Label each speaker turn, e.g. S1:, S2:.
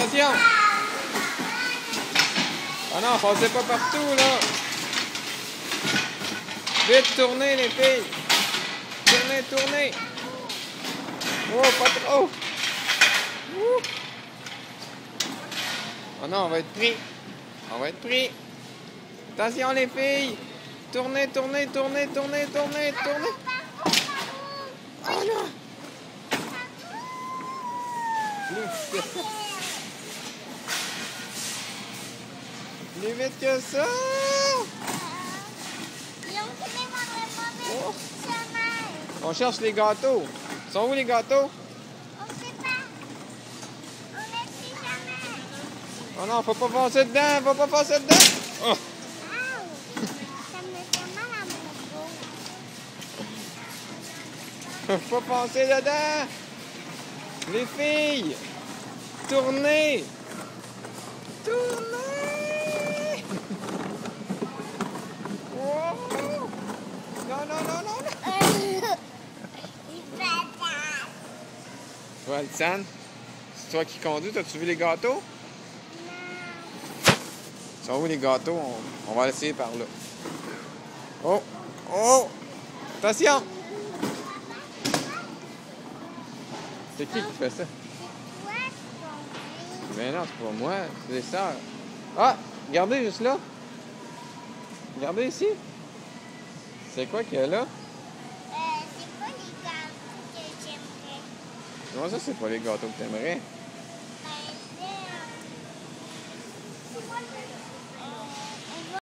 S1: Attention! Ah non, passez pas partout, là! Vite, tournez, les filles! Tournez, tournez! Oh, pas trop! Ouh. Oh non, on va être pris! On va être pris! Attention, les filles! Tournez, tournez, tournez, tournez, tournez, tournez! Oh non! Plus vite que ça! Oh. On cherche les gâteaux. Ils sont où les gâteaux?
S2: On sait pas. On est si jamais.
S1: Oh non, faut pas passer dedans, faut pas passer dedans! Oh.
S2: Ça me fait mal à mon dos.
S1: Faut pas passer dedans! Les filles! Tournez! Tournez! Oh. Non, non, non, non, non! Ouais, Alexandre, c'est toi qui conduis, t'as-tu vu les gâteaux? Ils sont où les gâteaux? On va essayer par là. Oh! Oh! Attention! C'est qui fait ça? Mais non, c'est pas moi, c'est les sœurs. Ah! Regardez juste là! Regardez ici! C'est quoi qu'il y a là?
S2: C'est pas les gâteaux que j'aimerais.
S1: Non, ça, c'est pas les gâteaux que t'aimerais.